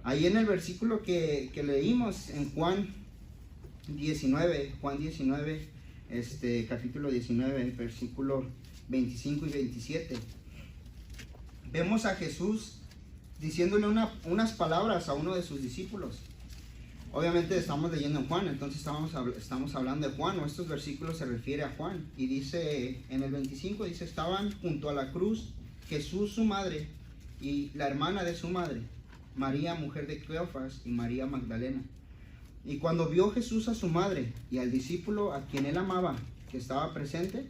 Ahí en el versículo que leímos en Juan 19, capítulo 19, versículo 25 y 27, vemos a Jesús diciéndole unas palabras a uno de sus discípulos. Obviamente estamos leyendo en Juan, entonces estamos hablando de Juan, o estos versículos se refieren a Juan. Y dice, en el 25, dice, estaban junto a la cruz Jesús, su madre, y la hermana de su madre, María, mujer de Cleofas, y María Magdalena. Y cuando vio Jesús a su madre y al discípulo a quien él amaba, que estaba presente,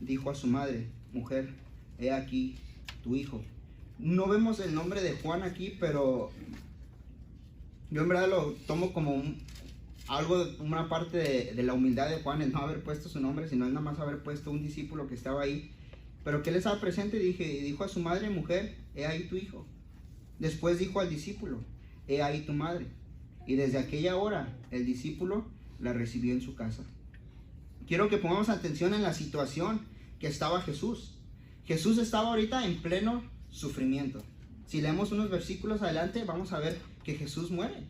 dijo a su madre, mujer, he aquí tu hijo. No vemos el nombre de Juan aquí, pero yo en verdad lo tomo como una parte de la humildad de Juan, el no haber puesto su nombre, sino el nada más haber puesto un discípulo que estaba ahí. Pero que él estaba presente y dijo a su madre, mujer, he ahí tu hijo. Después dijo al discípulo, he ahí tu madre. Y desde aquella hora el discípulo la recibió en su casa. Quiero que pongamos atención en la situación que estaba Jesús. Jesús estaba ahorita en pleno sufrimiento. Si leemos unos versículos adelante, vamos a ver que Jesús muere.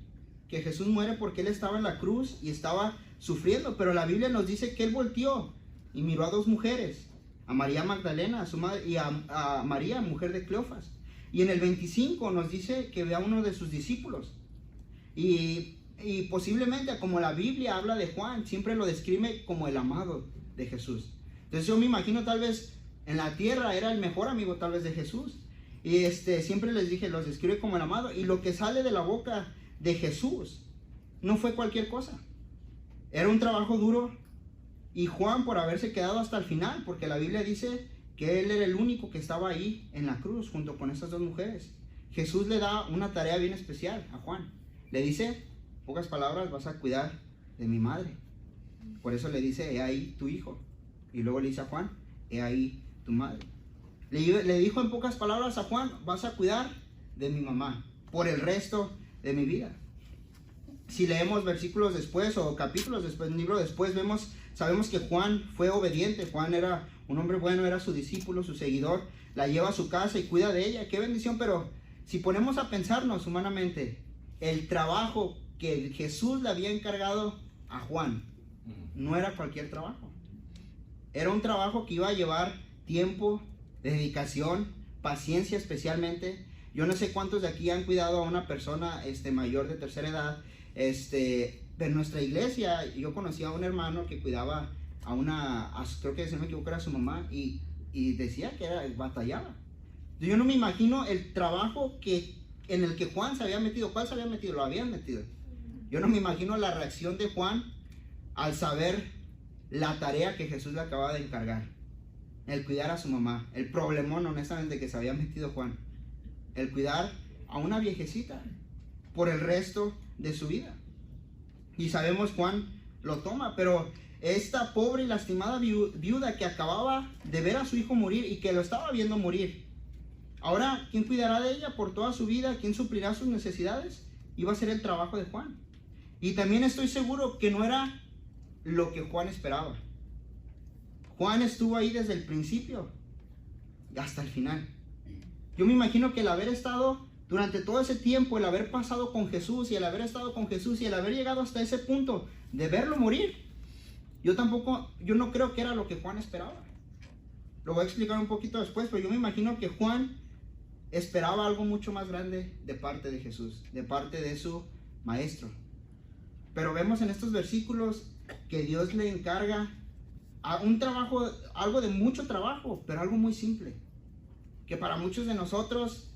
Que Jesús muere porque él estaba en la cruz y estaba sufriendo. Pero la Biblia nos dice que él volteó y miró a dos mujeres, a María Magdalena, a su madre, y a María, mujer de Cleofas. Y en el 25 nos dice que ve a uno de sus discípulos. Y posiblemente, como la Biblia habla de Juan, siempre lo describe como el amado de Jesús. Entonces yo me imagino, tal vez en la tierra era el mejor amigo tal vez de Jesús. Y siempre les dije, los describe como el amado. Y lo que sale de la boca de Jesús no fue cualquier cosa. Era un trabajo duro. Y Juan, por haberse quedado hasta el final, porque la Biblia dice que él era el único que estaba ahí en la cruz junto con esas dos mujeres. Jesús le da una tarea bien especial a Juan. Le dice, en pocas palabras, vas a cuidar de mi madre. Por eso le dice, he ahí tu hijo. Y luego le dice a Juan, he ahí tu madre. Le dijo en pocas palabras a Juan, vas a cuidar de mi mamá por el resto de mi vida. Si leemos versículos después o capítulos después, un libro después, sabemos que Juan fue obediente. Juan era un hombre bueno, era su discípulo, su seguidor. La lleva a su casa y cuida de ella. ¡Qué bendición! Pero si ponemos a pensarnos humanamente, el trabajo que Jesús le había encargado a Juan no era cualquier trabajo. Era un trabajo que iba a llevar tiempo, dedicación, paciencia especialmente. Yo no sé cuántos de aquí han cuidado a una persona mayor de tercera edad. De nuestra iglesia, yo conocí a un hermano que cuidaba creo que si no me equivoco era su mamá, y decía que batallaba. Yo no me imagino el trabajo en el que Juan se había metido. ¿Cuál se había metido? Lo habían metido. Yo no me imagino la reacción de Juan al saber la tarea que Jesús le acababa de encargar. El cuidar a su mamá. El problemón, honestamente, que se había metido Juan. El cuidar a una viejecita por el resto de su vida. Y sabemos, Juan lo toma, pero esta pobre y lastimada viuda que acababa de ver a su hijo morir y que lo estaba viendo morir, ahora, ¿quién cuidará de ella por toda su vida? ¿Quién suplirá sus necesidades? Iba a ser el trabajo de Juan. Y también estoy seguro que no era lo que Juan esperaba. Juan estuvo ahí desde el principio hasta el final. Yo me imagino que el haber estado durante todo ese tiempo, el haber pasado con Jesús y el haber estado con Jesús y el haber llegado hasta ese punto de verlo morir, yo no creo que era lo que Juan esperaba. Lo voy a explicar un poquito después, pero yo me imagino que Juan esperaba algo mucho más grande de parte de Jesús, de parte de su maestro. Pero vemos en estos versículos que Dios le encarga a un trabajo, algo de mucho trabajo, pero algo muy simple. Que para muchos de nosotros,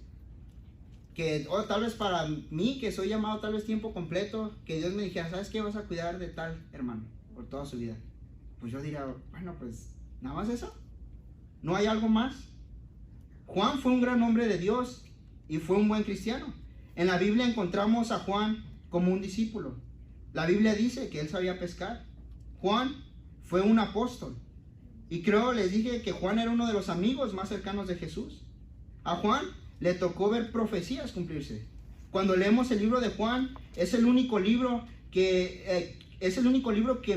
o tal vez para mí, que soy llamado tal vez tiempo completo, que Dios me dijera, ¿sabes qué? Vas a cuidar de tal hermano por toda su vida. Pues yo diría, bueno, pues nada más eso. ¿No hay algo más? Juan fue un gran hombre de Dios y fue un buen cristiano. En la Biblia encontramos a Juan como un discípulo. La Biblia dice que él sabía pescar. Juan fue un apóstol. Y les dije que Juan era uno de los amigos más cercanos de Jesús. A Juan le tocó ver profecías cumplirse. Cuando leemos el libro de Juan, es el único libro que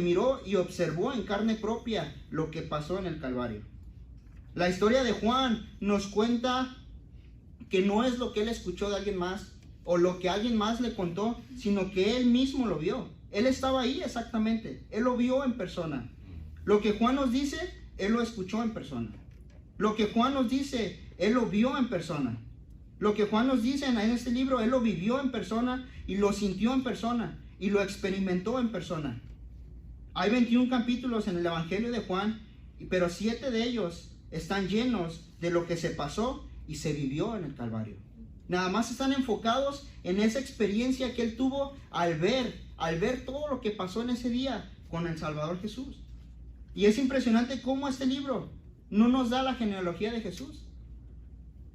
miró y observó en carne propia lo que pasó en el Calvario. La historia de Juan nos cuenta que no es lo que él escuchó de alguien más, o lo que alguien más le contó, sino que él mismo lo vio. Él estaba ahí exactamente, él lo vio en persona. Lo que Juan nos dice, él lo escuchó en persona. Lo que Juan nos dice, él lo vio en persona. Lo que Juan nos dice en este libro, él lo vivió en persona y lo sintió en persona y lo experimentó en persona. Hay 21 capítulos en el Evangelio de Juan, pero 7 de ellos están llenos de lo que se pasó y se vivió en el Calvario. Nada más están enfocados en esa experiencia que él tuvo al ver todo lo que pasó en ese día con el Salvador Jesús. Y es impresionante cómo este libro no nos da la genealogía de Jesús.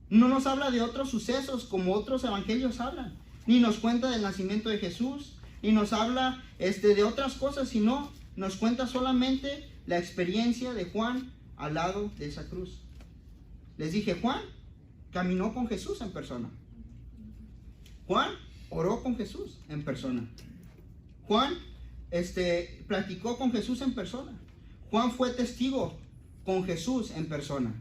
No nos habla de otros sucesos como otros evangelios hablan. Ni nos cuenta del nacimiento de Jesús, ni nos habla de otras cosas, sino nos cuenta solamente la experiencia de Juan al lado de esa cruz. Les dije, Juan caminó con Jesús en persona. Juan oró con Jesús en persona. Juan platicó con Jesús en persona. Juan fue testigo con Jesús en persona.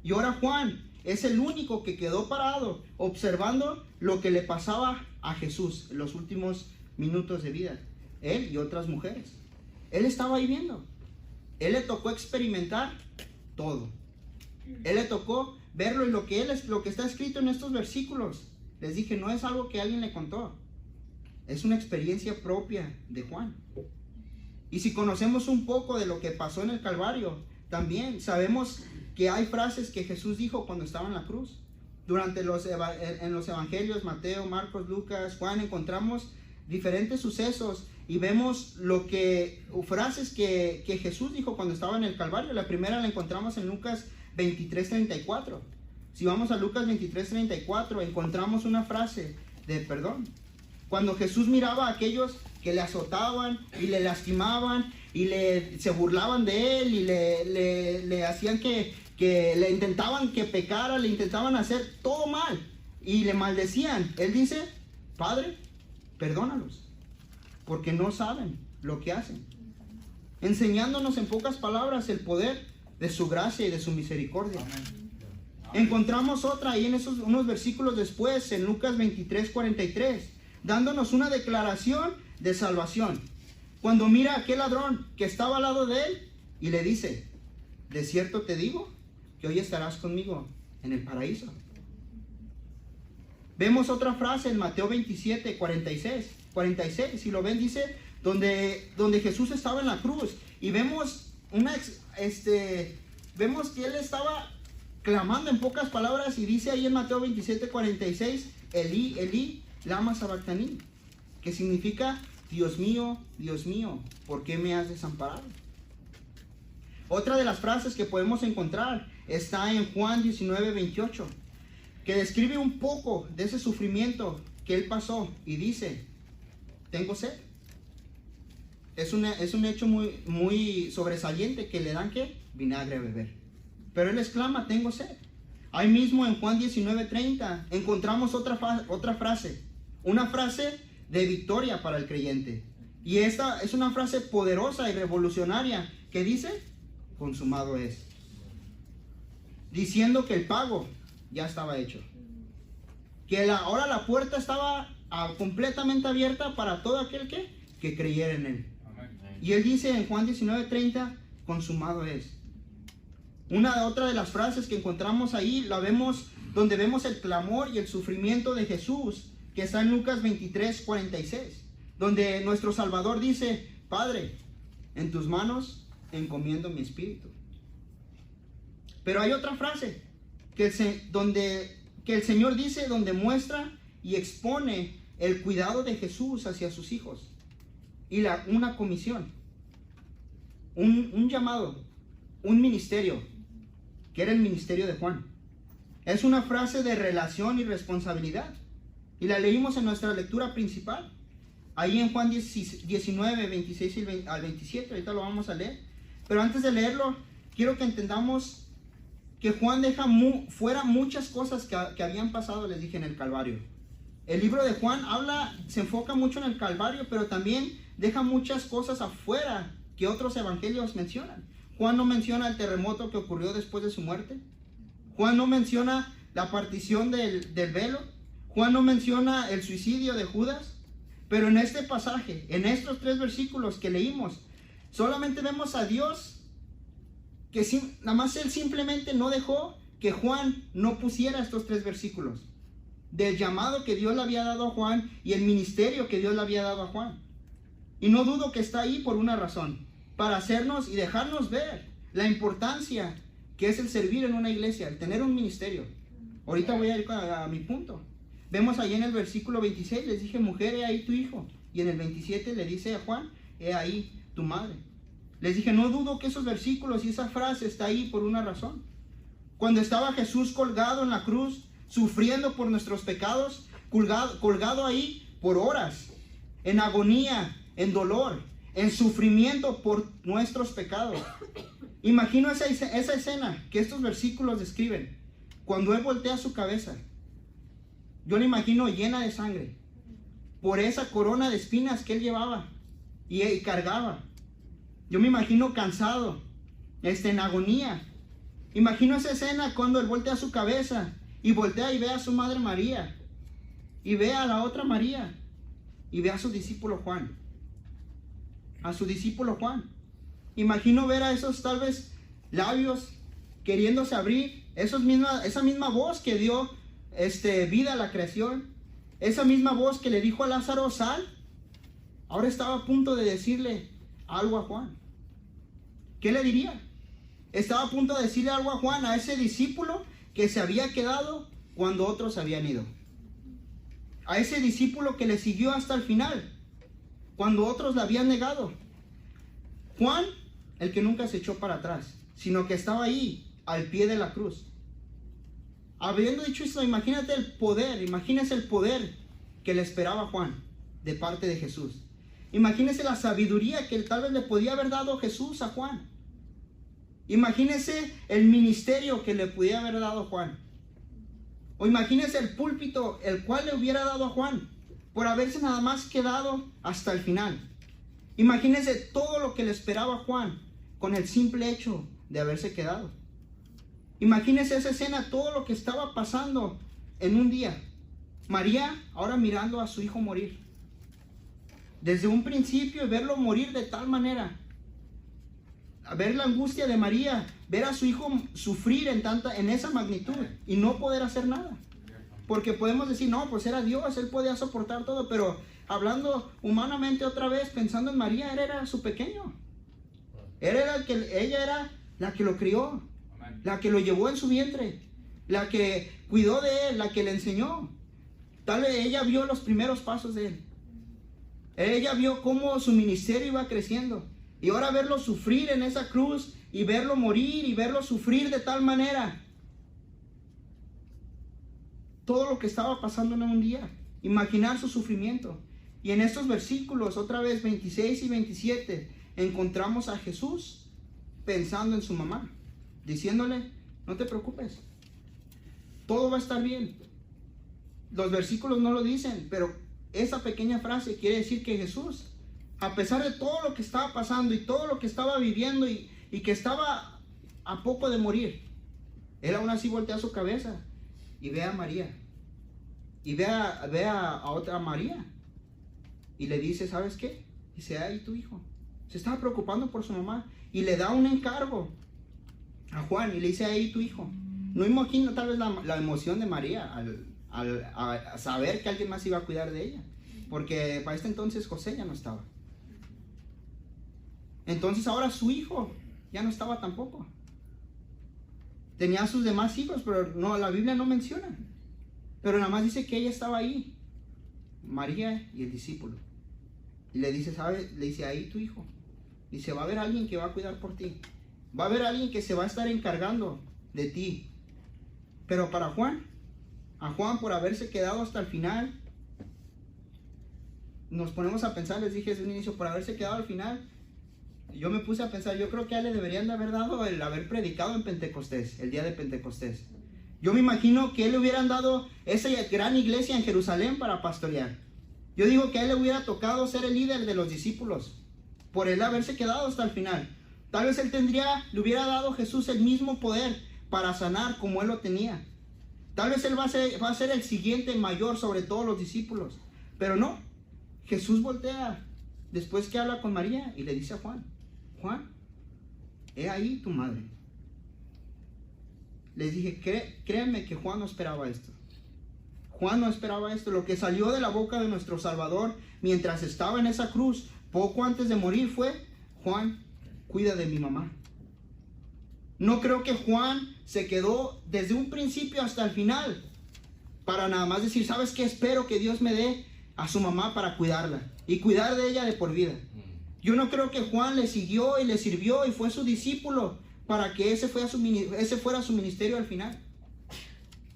Y ahora Juan es el único que quedó parado observando lo que le pasaba a Jesús en los últimos minutos de vida. Él y otras mujeres. Él estaba ahí viendo. Él le tocó experimentar todo. Él le tocó verlo, y lo que está escrito en estos versículos, les dije, no es algo que alguien le contó. Es una experiencia propia de Juan. Y si conocemos un poco de lo que pasó en el Calvario, también sabemos que hay frases que Jesús dijo cuando estaba en la cruz. En los evangelios, Mateo, Marcos, Lucas, Juan, encontramos diferentes sucesos y vemos frases que Jesús dijo cuando estaba en el Calvario. La primera la encontramos en Lucas 23:34. Si vamos a Lucas 23:34, encontramos una frase de perdón. Cuando Jesús miraba a aquellos que le azotaban y le lastimaban y se burlaban de él y le hacían que le intentaban que pecara, le intentaban hacer todo mal y le maldecían, él dice, Padre, perdónalos, porque no saben lo que hacen. Enseñándonos en pocas palabras el poder de su gracia y de su misericordia. Amén. Encontramos otra ahí en unos versículos después, en Lucas 23:43, dándonos una declaración de salvación. Cuando mira a aquel ladrón que estaba al lado de él y le dice, de cierto te digo que hoy estarás conmigo en el paraíso. Vemos otra frase en Mateo 27:46, si lo ven, dice, donde Jesús estaba en la cruz, y vemos vemos que él estaba clamando en pocas palabras, y dice ahí en Mateo 27:46, Elí, Elí, lama sabactani, que significa, Dios mío, ¿por qué me has desamparado? Otra de las frases que podemos encontrar está en Juan 19:28, que describe un poco de ese sufrimiento que él pasó, y dice, tengo sed. Es un hecho muy sobresaliente, que le dan ¿qué? Vinagre a beber. Pero él exclama, tengo sed. Ahí mismo en Juan 19:30 encontramos otra frase, una frase de victoria para el creyente. Y esta es una frase poderosa y revolucionaria que dice, consumado es. Diciendo que el pago ya estaba hecho. Que ahora la puerta estaba completamente abierta para todo aquel que creyera en él. Y él dice en Juan 19:30, consumado es. Otra de las frases que encontramos ahí, donde vemos el clamor y el sufrimiento de Jesús, que está en Lucas 23:46, donde nuestro Salvador dice, Padre, en tus manos encomiendo mi espíritu. Pero hay otra frase que el Señor dice, donde muestra y expone el cuidado de Jesús hacia sus hijos, y una comisión, un llamado, un ministerio, que era el ministerio de Juan. Es una frase de relación y responsabilidad, y la leímos en nuestra lectura principal, ahí en Juan 19, 26 al 27, ahorita lo vamos a leer. Pero antes de leerlo, quiero que entendamos que Juan deja fuera muchas cosas que habían pasado, les dije, en el Calvario. El libro de Juan se enfoca mucho en el Calvario, pero también deja muchas cosas afuera que otros evangelios mencionan. Juan no menciona el terremoto que ocurrió después de su muerte. Juan no menciona la partición del velo. Juan no menciona el suicidio de Judas, pero en este pasaje, en estos 3 versículos que leímos, solamente vemos a Dios que nada más Él simplemente no dejó que Juan no pusiera estos 3 versículos del llamado que Dios le había dado a Juan y el ministerio que Dios le había dado a Juan. Y no dudo que está ahí por una razón, para hacernos y dejarnos ver la importancia que es el servir en una iglesia, el tener un ministerio. Ahorita voy a ir a mi punto. Vemos ahí en el versículo 26, les dije, mujer, he ahí tu hijo. Y en el 27 le dice a Juan, he ahí tu madre. Les dije, no dudo que esos versículos y esa frase está ahí por una razón. Cuando estaba Jesús colgado en la cruz, sufriendo por nuestros pecados, colgado ahí por horas, en agonía, en dolor, en sufrimiento por nuestros pecados. Imagino esa escena que estos versículos describen. Cuando Él voltea su cabeza, yo la imagino llena de sangre por esa corona de espinas que Él llevaba y cargaba. Yo me imagino cansado, en agonía. Imagino esa escena cuando Él voltea su cabeza y voltea y ve a su madre María, y ve a la otra María, y ve a su discípulo Juan. A su discípulo Juan. Imagino ver a esos tal vez labios queriéndose abrir, esa misma voz que dio vida a la creación, esa misma voz que le dijo a Lázaro, sal, ahora estaba a punto de decirle algo a Juan. ¿Qué le diría? Estaba a punto de decirle algo a Juan, a ese discípulo que se había quedado cuando otros habían ido. A ese discípulo que le siguió hasta el final, cuando otros le habían negado. Juan, el que nunca se echó para atrás, sino que estaba ahí, al pie de la cruz. Habiendo dicho esto, imagínese el poder que le esperaba a Juan de parte de Jesús. Imagínese la sabiduría que tal vez le podía haber dado Jesús a Juan. Imagínese el ministerio que le pudiera haber dado a Juan. O imagínese el púlpito el cual le hubiera dado a Juan por haberse nada más quedado hasta el final. Imagínese todo lo que le esperaba a Juan con el simple hecho de haberse quedado. Imagínese esa escena, todo lo que estaba pasando en un día. María ahora mirando a su hijo morir. Desde un principio, verlo morir de tal manera. Ver la angustia de María, ver a su hijo sufrir en esa magnitud y no poder hacer nada. Porque podemos decir, no, pues era Dios, Él podía soportar todo, pero hablando humanamente otra vez, pensando en María, Él era su pequeño. Ella era la que lo crió, la que lo llevó en su vientre, la que cuidó de Él, la que le enseñó. Tal vez ella vio los primeros pasos de Él. Ella vio cómo su ministerio iba creciendo. Y ahora verlo sufrir en esa cruz y verlo morir y verlo sufrir de tal manera. Todo lo que estaba pasando en un día. Imaginar su sufrimiento. Y en estos versículos, otra vez 26 y 27, encontramos a Jesús pensando en su mamá. Diciéndole, no te preocupes. Todo va a estar bien. Los versículos no lo dicen, pero esa pequeña frase quiere decir que Jesús, a pesar de todo lo que estaba pasando y todo lo que estaba viviendo y que estaba a poco de morir, Él aún así voltea su cabeza y ve a María. Y ve a otra María. Y le dice, ¿sabes qué? Dice, ahí tu hijo. Se estaba preocupando por su mamá. Y le da un encargo a Juan y le dice, ahí tu hijo. No imagino tal vez la emoción de María al saber que alguien más iba a cuidar de ella. Porque para este entonces José ya no estaba. Entonces ahora su hijo ya no estaba tampoco. Tenía a sus demás hijos, pero no, la Biblia no menciona. Pero nada más dice que ella estaba ahí, María y el discípulo. Y le dice, ¿sabes? Le dice, ahí tu hijo. Dice, va a haber alguien que va a cuidar por ti. Va a haber alguien que se va a estar encargando de ti. Pero para Juan, a Juan por haberse quedado hasta el final, nos ponemos a pensar, les dije desde un inicio, por haberse quedado al final, yo me puse a pensar, yo creo que a él le deberían de haber dado el haber predicado en Pentecostés, el día de Pentecostés. Yo me imagino que a él le hubieran dado esa gran iglesia en Jerusalén para pastorear. Yo digo que a él le hubiera tocado ser el líder de los discípulos, por él haberse quedado hasta el final. Tal vez le hubiera dado a Jesús el mismo poder para sanar como él lo tenía. Tal vez él va a ser el siguiente mayor sobre todos los discípulos. Pero no. Jesús voltea después que habla con María y le dice a Juan, Juan, he ahí tu madre. Les dije, créanme que Juan no esperaba esto. Juan no esperaba esto. Lo que salió de la boca de nuestro Salvador mientras estaba en esa cruz, poco antes de morir, fue: Juan, cuida de mi mamá. No creo que Juan se quedó desde un principio hasta el final para nada más decir, ¿sabes qué? Espero que Dios me dé a su mamá para cuidarla y cuidar de ella de por vida. Yo no creo que Juan le siguió y le sirvió y fue su discípulo para que ese fuera su ministerio al final.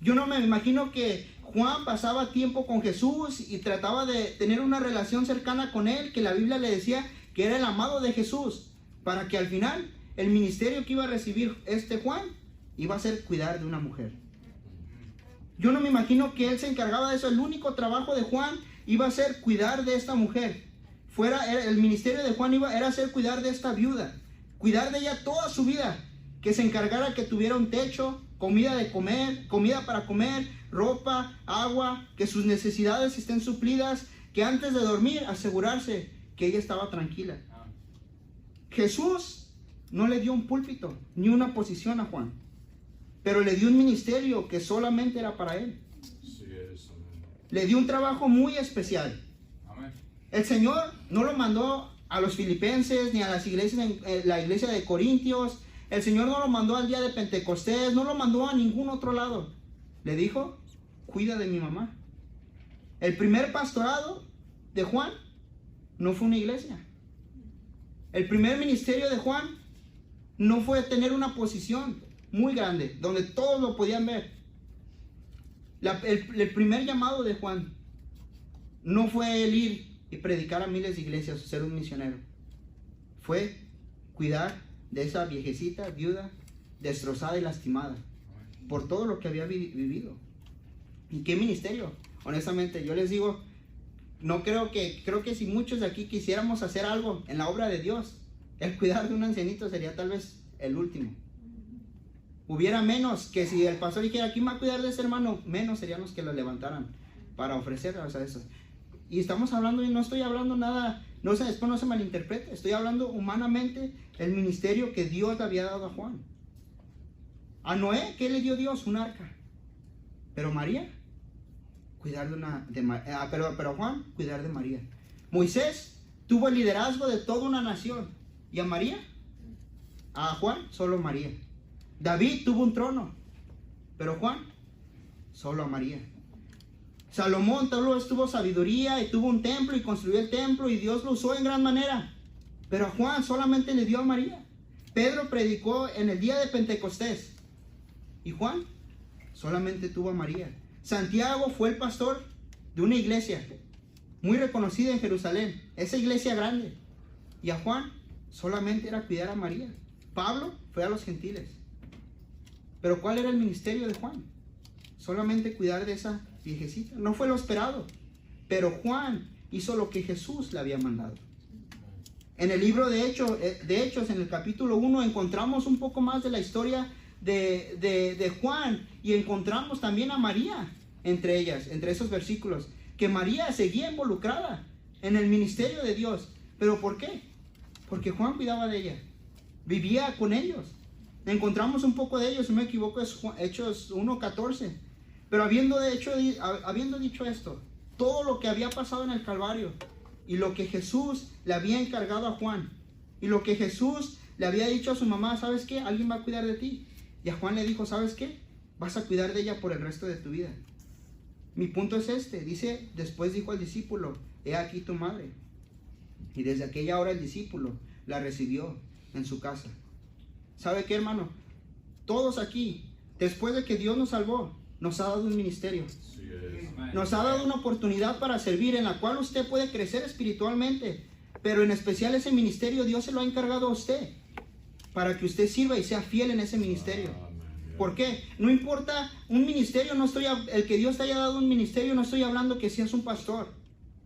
Yo no me imagino que Juan pasaba tiempo con Jesús y trataba de tener una relación cercana con él, que la Biblia le decía que era el amado de Jesús, para que al final el ministerio que iba a recibir Juan iba a ser cuidar de una mujer. Yo no me imagino que él se encargaba de eso. El único trabajo de Juan iba a ser cuidar de esta mujer. El ministerio de Juan era ser cuidar de esta viuda, cuidar de ella toda su vida, que se encargara que tuviera un techo, comida para comer, ropa, agua, que sus necesidades estén suplidas, que antes de dormir asegurarse que ella estaba tranquila. Jesús no le dio un púlpito ni una posición a Juan, pero le dio un ministerio que solamente era para él. Le dio un trabajo muy especial. El Señor no lo mandó a los filipenses ni a las iglesias, la iglesia de Corintios. El Señor no lo mandó al día de Pentecostés, no lo mandó a ningún otro lado. Le dijo, cuida de mi mamá. El primer pastorado de Juan no fue una iglesia. El primer ministerio de Juan no fue tener una posición muy grande, donde todos lo podían ver. El primer llamado de Juan no fue el ir y predicar a miles de iglesias o ser un misionero. Fue cuidar de esa viejecita, viuda, destrozada y lastimada por todo lo que había vivido. ¿Y qué ministerio? Honestamente, yo les digo, creo que si muchos de aquí quisiéramos hacer algo en la obra de Dios, el cuidar de un ancianito sería tal vez el último. Hubiera menos que si el pastor dijera, ¿quién va a cuidar de ese hermano? Menos serían los que lo levantaran para ofrecerlos a eso. Y estamos hablando, y no estoy hablando nada, después no se malinterprete, estoy hablando humanamente el ministerio que Dios le había dado a Juan. A Noé, ¿qué le dio Dios? Un arca. Pero María, cuidar pero Juan, cuidar de María. Moisés tuvo el liderazgo de toda una nación. ¿Y a María? A Juan, solo María. David tuvo un trono, pero Juan, solo a María. Salomón tuvo sabiduría y tuvo un templo y construyó el templo y Dios lo usó en gran manera, pero a Juan solamente le dio a María. Pedro predicó en el día de Pentecostés y Juan solamente tuvo a María. Santiago fue el pastor de una iglesia muy reconocida en Jerusalén, esa iglesia grande, y a Juan solamente era cuidar a María. Pablo fue a los gentiles. Pero ¿cuál era el ministerio de Juan? Solamente cuidar de esa viejecita. No fue lo esperado, pero Juan hizo lo que Jesús le había mandado. En el libro de Hechos, en el capítulo 1, encontramos un poco más de la historia de Juan, y encontramos también a María entre esos versículos, que María seguía involucrada en el ministerio de Dios. ¿Pero por qué? Porque Juan cuidaba de ella, vivía con ellos. Encontramos un poco de ellos, si no me equivoco, es Hechos 1:14. Pero habiendo dicho esto, todo lo que había pasado en el Calvario, y lo que Jesús le había encargado a Juan, y lo que Jesús le había dicho a su mamá, ¿sabes qué? Alguien va a cuidar de ti. Y a Juan le dijo, ¿sabes qué? Vas a cuidar de ella por el resto de tu vida. Mi punto es este. Dice, después dijo al discípulo, he aquí tu madre. Y desde aquella hora el discípulo la recibió en su casa. ¿Sabe qué, hermano? Todos aquí, después de que Dios nos salvó, nos ha dado un ministerio. Nos ha dado una oportunidad para servir, en la cual usted puede crecer espiritualmente, pero en especial ese ministerio Dios se lo ha encargado a usted, para que usted sirva y sea fiel en ese ministerio. ¿Por qué? No importa un ministerio, el que Dios te haya dado un ministerio, no estoy hablando que seas un pastor,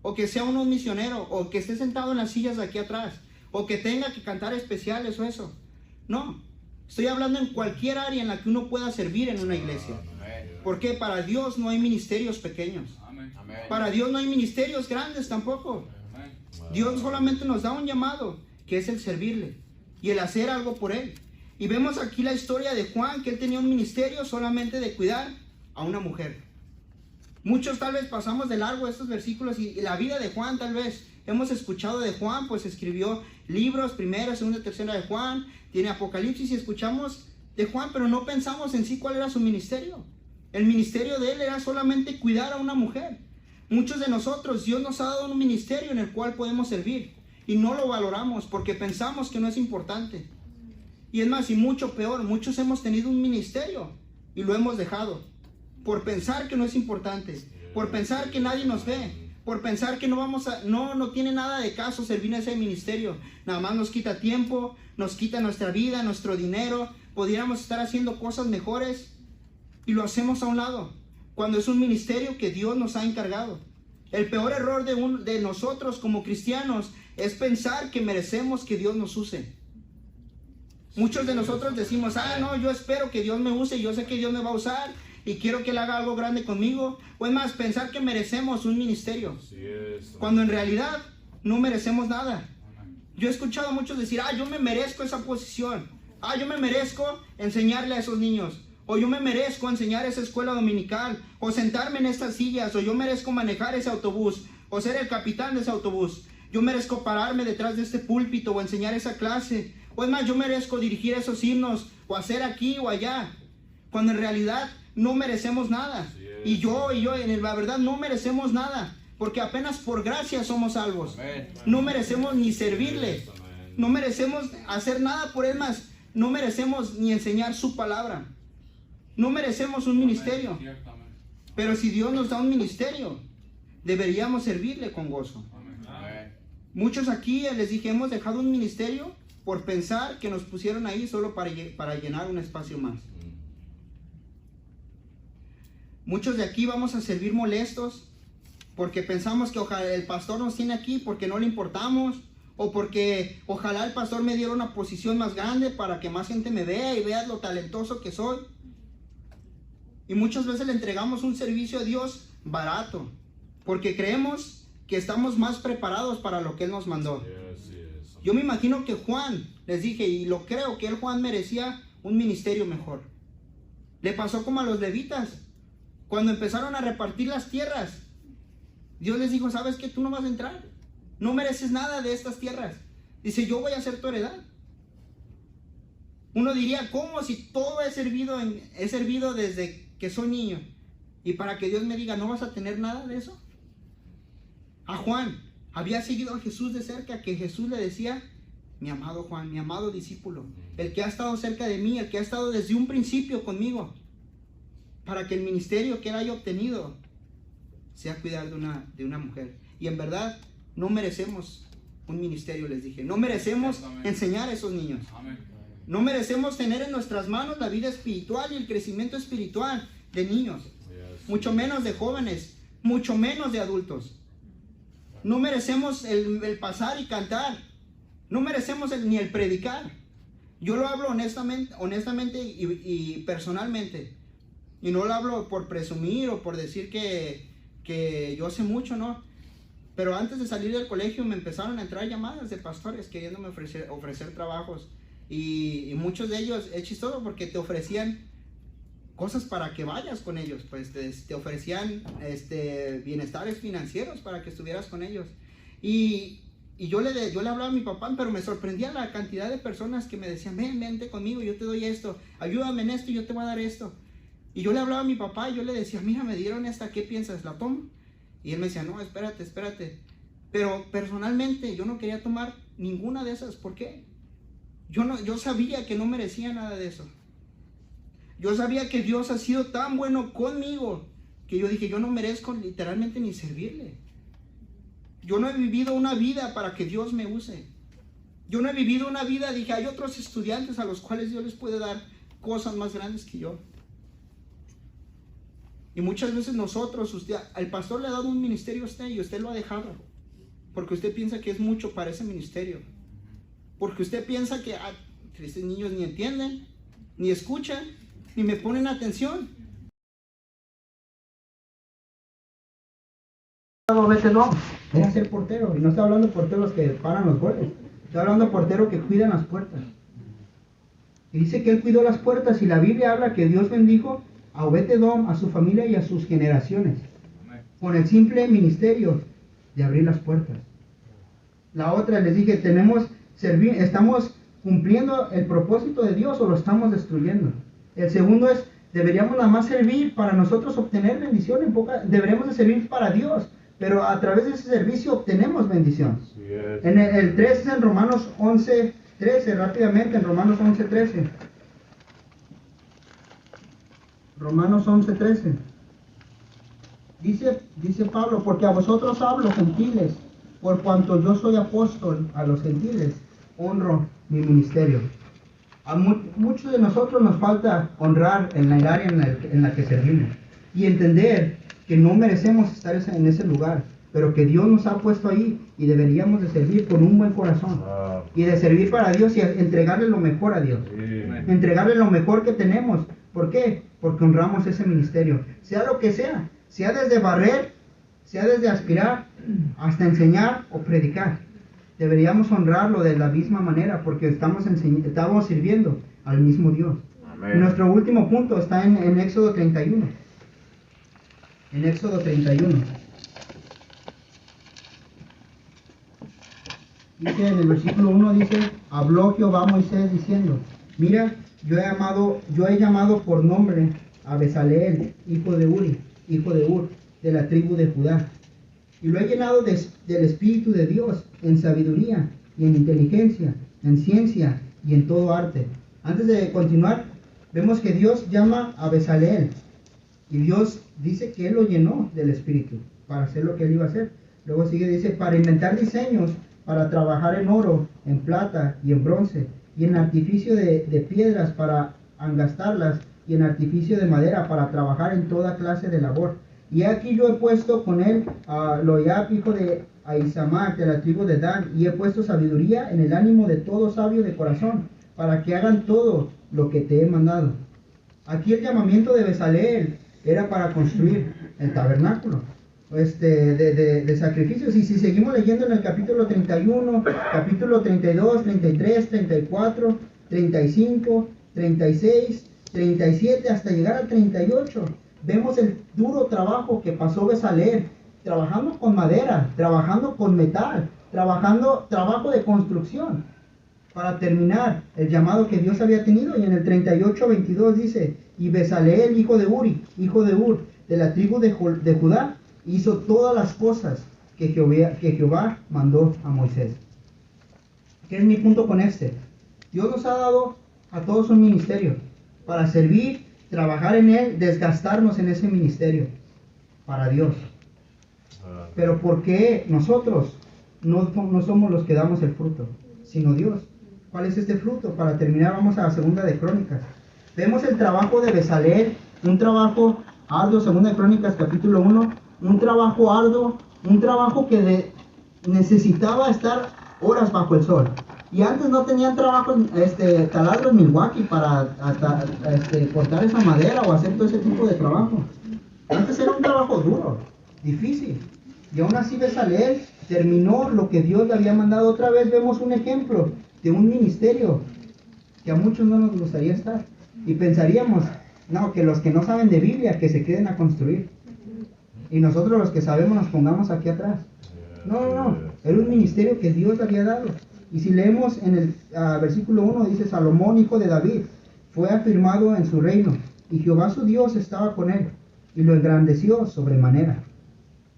o que sea un misionero, o que esté sentado en las sillas de aquí atrás, o que tenga que cantar especiales o eso. No, estoy hablando en cualquier área en la que uno pueda servir en una iglesia. Porque para Dios no hay ministerios pequeños. Para Dios no hay ministerios grandes tampoco. Dios solamente nos da un llamado, que es el servirle y el hacer algo por Él. Y vemos aquí la historia de Juan, que él tenía un ministerio solamente de cuidar a una mujer. Muchos tal vez pasamos de largo estos versículos y la vida de Juan tal vez. Hemos escuchado de Juan, pues escribió libros, primera, segunda, tercera de Juan, tiene Apocalipsis y escuchamos de Juan, pero no pensamos en sí cuál era su ministerio. El ministerio de él era solamente cuidar a una mujer. Muchos de nosotros, Dios nos ha dado un ministerio en el cual podemos servir y no lo valoramos porque pensamos que no es importante. Y es más, y mucho peor, muchos hemos tenido un ministerio y lo hemos dejado por pensar que no es importante, por pensar que nadie nos ve, por pensar que no tiene nada de caso servir en ese ministerio. Nada más nos quita tiempo, nos quita nuestra vida, nuestro dinero. Podríamos estar haciendo cosas mejores y lo hacemos a un lado, cuando es un ministerio que Dios nos ha encargado. El peor error de nosotros como cristianos es pensar que merecemos que Dios nos use. Muchos de nosotros decimos, no, yo espero que Dios me use, yo sé que Dios me va a usar y quiero que Él haga algo grande conmigo. O es más, pensar que merecemos un ministerio, cuando en realidad no merecemos nada. Yo he escuchado a muchos decir, yo me merezco esa posición, yo me merezco enseñarle a esos niños, o yo me merezco enseñar esa escuela dominical, o sentarme en estas sillas, o yo merezco manejar ese autobús, o ser el capitán de ese autobús. Yo merezco pararme detrás de este púlpito o enseñar esa clase. O es más, yo merezco dirigir esos himnos o hacer aquí o allá. Cuando en realidad no merecemos nada. Y yo, en la verdad, no merecemos nada. Porque apenas por gracia somos salvos. No merecemos ni servirle. No merecemos hacer nada por Él más. No merecemos ni enseñar su palabra. No merecemos un ministerio. Pero si Dios nos da un ministerio, deberíamos servirle con gozo. Muchos aquí, les dije, hemos dejado un ministerio por pensar que nos pusieron ahí solo para llenar un espacio más. Muchos de aquí vamos a servir molestos porque pensamos que ojalá el pastor nos tiene aquí porque no le importamos, o porque ojalá el pastor me diera una posición más grande para que más gente me vea y vea lo talentoso que soy. Y muchas veces le entregamos un servicio a Dios barato porque creemos que estamos más preparados para lo que Él nos mandó. Yo me imagino que Juan, les dije, y lo creo, que Juan merecía un ministerio mejor. Le pasó como a los levitas. Cuando empezaron a repartir las tierras, Dios les dijo, ¿sabes qué? Tú no vas a entrar. No mereces nada de estas tierras. Dice, yo voy a ser tu heredad. Uno diría, ¿cómo? Si todo he servido desde que soy niño. Y para que Dios me diga, ¿no vas a tener nada de eso? A Juan había seguido a Jesús de cerca, que Jesús le decía, mi amado Juan, mi amado discípulo, el que ha estado cerca de mí, el que ha estado desde un principio conmigo, para que el ministerio que él haya obtenido sea cuidar de una mujer. Y en verdad no merecemos un ministerio, les dije, no merecemos enseñar a esos niños. No merecemos tener en nuestras manos la vida espiritual y el crecimiento espiritual de niños, mucho menos de jóvenes, mucho menos de adultos. No merecemos el pasar y cantar. No merecemos ni el predicar. Yo lo hablo honestamente y personalmente. Y no lo hablo por presumir o por decir que yo sé mucho, no. Pero antes de salir del colegio me empezaron a entrar llamadas de pastores queriéndome ofrecer trabajos. Y muchos de ellos, es chistoso porque te ofrecían cosas para que vayas con ellos, pues te ofrecían bienestares financieros para que estuvieras con ellos. Y yo le hablaba a mi papá, pero me sorprendía la cantidad de personas que me decían, vente conmigo, yo te doy esto, ayúdame en esto y yo te voy a dar esto. Y yo le hablaba a mi papá y yo le decía, mira, me dieron esta, ¿qué piensas? ¿La tomo? Y él me decía, no, espérate. Pero personalmente yo no quería tomar ninguna de esas. ¿Por qué? Yo sabía que no merecía nada de eso. Yo sabía que Dios ha sido tan bueno conmigo que yo dije, yo no merezco literalmente ni servirle. Yo no he vivido una vida para que Dios me use. Yo no he vivido una vida, dije, hay otros estudiantes a los cuales Dios les puede dar cosas más grandes que yo. Y muchas veces nosotros, el pastor le ha dado un ministerio a usted y usted lo ha dejado. Porque usted piensa que es mucho para ese ministerio. Porque usted piensa que estos niños ni entienden, ni escuchan, ni me ponen atención. Obed-Edom era ser portero. Y no estoy hablando de porteros que paran los goles. Estoy hablando de porteros que cuidan las puertas. Y dice que él cuidó las puertas. Y la Biblia habla que Dios bendijo a Obed-Edom, a su familia y a sus generaciones. Con el simple ministerio de abrir las puertas. La otra, les dije, estamos cumpliendo el propósito de Dios o lo estamos destruyendo. El segundo es, deberíamos nada más servir para nosotros obtener bendición. Deberíamos de servir para Dios, pero a través de ese servicio obtenemos bendición. En el 3 es en Romanos 11:13, rápidamente, en Romanos 11:13. Romanos 11:13. Dice Pablo, porque a vosotros hablo, gentiles, por cuanto yo soy apóstol a los gentiles, honro mi ministerio. A muchos de nosotros nos falta honrar en el área en la que servimos y entender que no merecemos estar en ese lugar, pero que Dios nos ha puesto ahí y deberíamos de servir con un buen corazón y de servir para Dios y entregarle lo mejor a Dios, entregarle lo mejor que tenemos. ¿Por qué? Porque honramos ese ministerio, sea lo que sea desde barrer, sea desde aspirar, hasta enseñar o predicar. Deberíamos honrarlo de la misma manera porque estamos sirviendo al mismo Dios. Amén. Nuestro último punto está en Éxodo 31. En Éxodo 31. Dice en el versículo 1, dice, habló Jehová a Moisés diciendo, mira, yo he llamado por nombre a Bezaleel, hijo de Uri, hijo de Ur, de la tribu de Judá. Y lo he llenado del Espíritu de Dios, en sabiduría y en inteligencia, en ciencia y en todo arte. Antes de continuar, vemos que Dios llama a Bezaleel. Y Dios dice que Él lo llenó del Espíritu para hacer lo que Él iba a hacer. Luego sigue, dice, para inventar diseños, para trabajar en oro, en plata y en bronce, y en artificio de piedras para angastarlas, y en artificio de madera para trabajar en toda clase de labor. Y aquí yo he puesto con él a Loiab, hijo de Ahisamac, de la tribu de Dan, y he puesto sabiduría en el ánimo de todo sabio de corazón, para que hagan todo lo que te he mandado. Aquí el llamamiento de Bezaleel era para construir el tabernáculo de sacrificios. Y si seguimos leyendo en el capítulo 31, capítulo 32, 33, 34, 35, 36, 37, hasta llegar al 38, vemos el duro trabajo que pasó Bezaleel, trabajando con madera, trabajando con metal, trabajo de construcción, para terminar el llamado que Dios había tenido. Y en el 38:22 dice, y Bezaleel, hijo de Uri, hijo de Ur, de la tribu de Judá, hizo todas las cosas que Jehová mandó a Moisés. ¿Qué es mi punto con este? Dios nos ha dado a todos un ministerio para servir, trabajar en él, desgastarnos en ese ministerio para Dios. Pero ¿por qué nosotros no somos los que damos el fruto, sino Dios? ¿Cuál es este fruto? Para terminar, vamos a la segunda de Crónicas. Vemos el trabajo de Bezaleel, un trabajo arduo, segunda de Crónicas capítulo 1, un trabajo arduo, un trabajo que necesitaba estar horas bajo el sol. Y antes no tenían trabajos, taladro en Milwaukee para cortar esa madera o hacer todo ese tipo de trabajo. Antes era un trabajo duro, difícil. Y aún así Bezaleel terminó lo que Dios le había mandado. Otra vez vemos un ejemplo de un ministerio que a muchos no nos gustaría estar. Y pensaríamos, no, que los que no saben de Biblia, que se queden a construir. Y nosotros los que sabemos nos pongamos aquí atrás. No. Era un ministerio que Dios le había dado. Y si leemos en el versículo 1, dice, Salomón, hijo de David, fue afirmado en su reino, y Jehová su Dios estaba con él, y lo engrandeció sobremanera.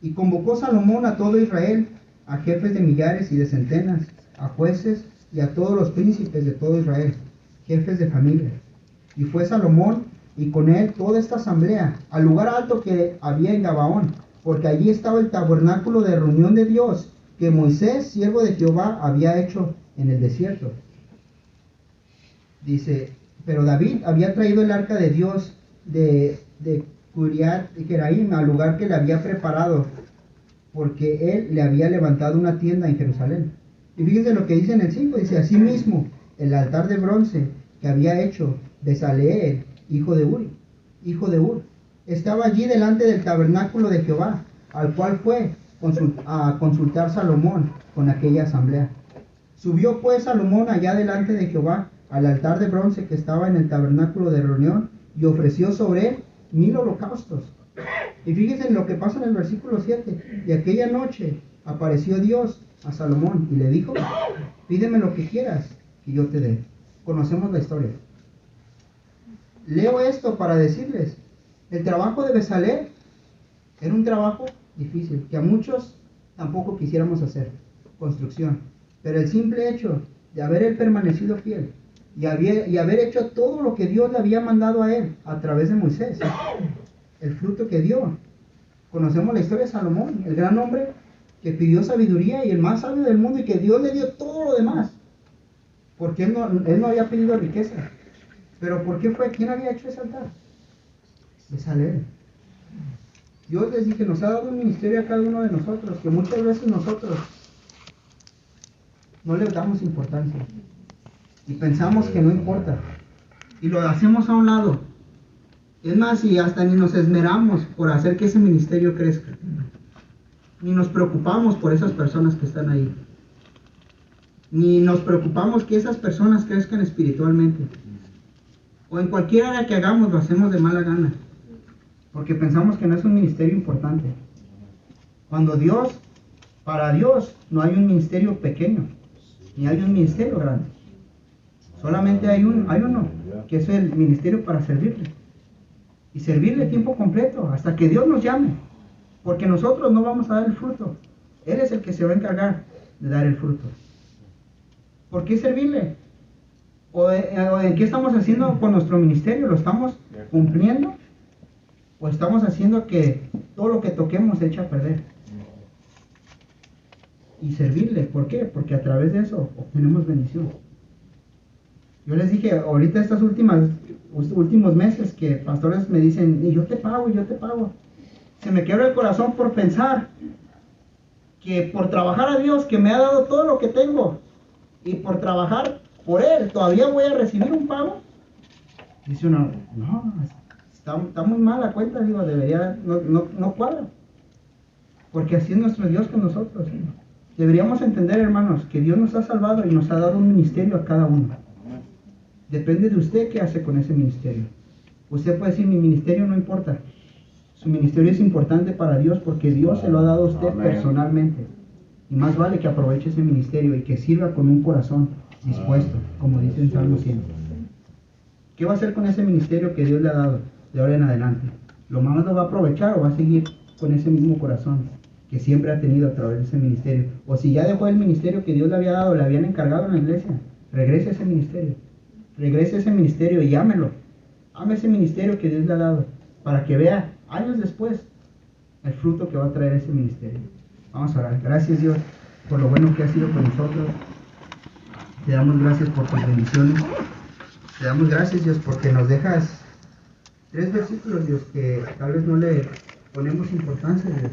Y convocó Salomón a todo Israel, a jefes de millares y de centenas, a jueces y a todos los príncipes de todo Israel, jefes de familia. Y fue Salomón, y con él toda esta asamblea, al lugar alto que había en Gabaón, porque allí estaba el tabernáculo de reunión de Dios, que Moisés, siervo de Jehová, había hecho en el desierto. Dice, pero David había traído el arca de Dios de Kiriat Jearim al lugar que le había preparado, porque él le había levantado una tienda en Jerusalén. Y fíjense lo que dice en el 5, dice, asimismo, el altar de bronce que había hecho Bezaleel, hijo de Ur, estaba allí delante del tabernáculo de Jehová, al cual fue a consultar Salomón con aquella asamblea. Subió pues Salomón allá delante de Jehová al altar de bronce que estaba en el tabernáculo de reunión y ofreció sobre él 1000 holocaustos. Y fíjense en lo que pasa en el versículo 7. Y aquella noche apareció Dios a Salomón y le dijo: pídeme lo que quieras que yo te dé. Conocemos la historia. Leo esto para decirles, el trabajo de Bezalel era un trabajo difícil, que a muchos tampoco quisiéramos hacer, construcción. Pero el simple hecho de haber él permanecido fiel y haber hecho todo lo que Dios le había mandado a él a través de Moisés, el fruto que dio. Conocemos la historia de Salomón, el gran hombre que pidió sabiduría y el más sabio del mundo, y que Dios le dio todo lo demás, porque él no había pedido riqueza. Pero ¿por qué fue? ¿Quién había hecho ese altar? Bezalel. Dios, les dije, nos ha dado un ministerio a cada uno de nosotros, que muchas veces nosotros no le damos importancia y pensamos que no importa y lo hacemos a un lado. Es más, y hasta ni nos esmeramos por hacer que ese ministerio crezca, ni nos preocupamos por esas personas que están ahí, ni nos preocupamos que esas personas crezcan espiritualmente, o en cualquier área que hagamos lo hacemos de mala gana, porque pensamos que no es un ministerio importante, cuando para Dios no hay un ministerio pequeño, ni hay un ministerio grande. Solamente hay uno, que es el ministerio para servirle. Y servirle tiempo completo, hasta que Dios nos llame. Porque nosotros no vamos a dar el fruto. Él es el que se va a encargar de dar el fruto. ¿Por qué servirle? ¿O en qué estamos haciendo con nuestro ministerio? ¿Lo estamos cumpliendo? ¿O estamos haciendo que todo lo que toquemos se eche a perder? Y servirle, ¿por qué? Porque a través de eso obtenemos bendición. Yo les dije, ahorita estos últimos meses que pastores me dicen, y yo te pago, y yo te pago. Se me quiebra el corazón por pensar que por trabajar a Dios, que me ha dado todo lo que tengo, y por trabajar por Él, todavía voy a recibir un pago. Dice uno, no, está muy mal la cuenta, digo, no cuadra. Porque así es nuestro Dios con nosotros. Deberíamos entender, hermanos, que Dios nos ha salvado y nos ha dado un ministerio a cada uno. Depende de usted qué hace con ese ministerio. Usted puede decir, mi ministerio no importa. Su ministerio es importante para Dios porque Dios se lo ha dado a usted personalmente. Y más vale que aproveche ese ministerio y que sirva con un corazón dispuesto, como dice en Salmo 100. ¿Qué va a hacer con ese ministerio que Dios le ha dado de ahora en adelante? ¿Lo más lo va a aprovechar o va a seguir con ese mismo corazón que siempre ha tenido a través de ese ministerio? O si ya dejó el ministerio que Dios le había dado, le habían encargado en la iglesia, regrese a ese ministerio. Regrese a ese ministerio y ámelo. Ame ese ministerio que Dios le ha dado, para que vea años después el fruto que va a traer ese ministerio. Vamos a orar. Gracias, Dios, por lo bueno que has sido con nosotros. Te damos gracias por tus bendiciones. Te damos gracias, Dios, porque nos dejas 3 versículos, Dios, que tal vez no le ponemos importancia, Dios,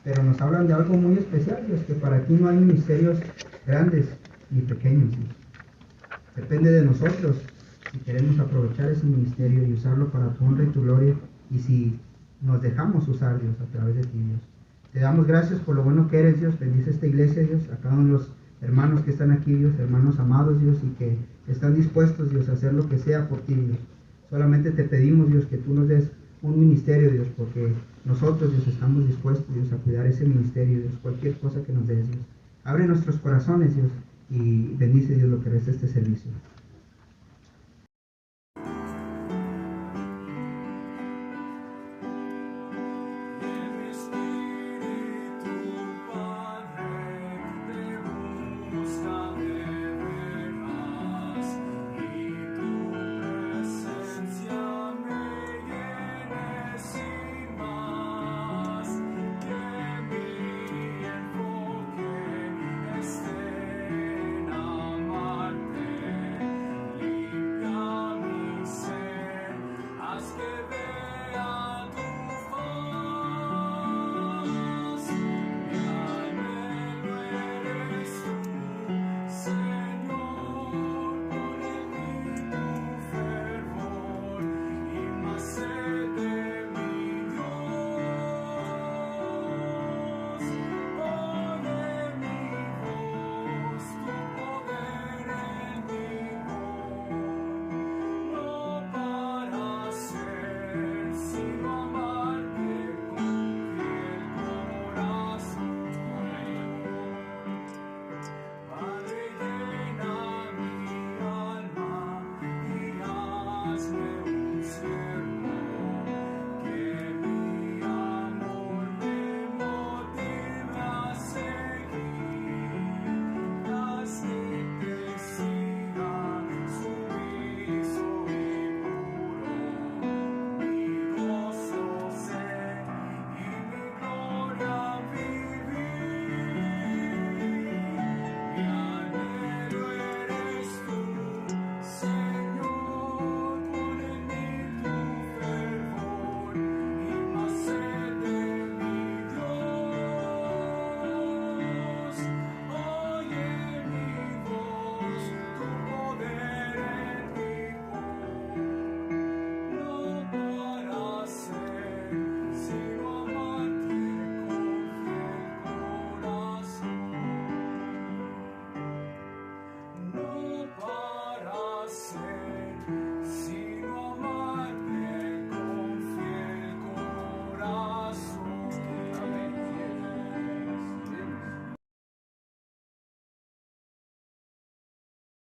pero nos hablan de algo muy especial, Dios, que para ti no hay ministerios grandes ni pequeños, Dios. Depende de nosotros si queremos aprovechar ese ministerio y usarlo para tu honra y tu gloria, y si nos dejamos usar, Dios, a través de ti, Dios. Te damos gracias por lo bueno que eres, Dios. Bendice esta iglesia, Dios, a cada uno de los hermanos que están aquí, Dios, hermanos amados, Dios, y que están dispuestos, Dios, a hacer lo que sea por ti, Dios. Solamente te pedimos, Dios, que tú nos des un ministerio, Dios, porque nosotros, Dios, estamos dispuestos, Dios, a cuidar ese ministerio, Dios, cualquier cosa que nos des, Dios. Abre nuestros corazones, Dios, y bendice, Dios, lo que resta este servicio.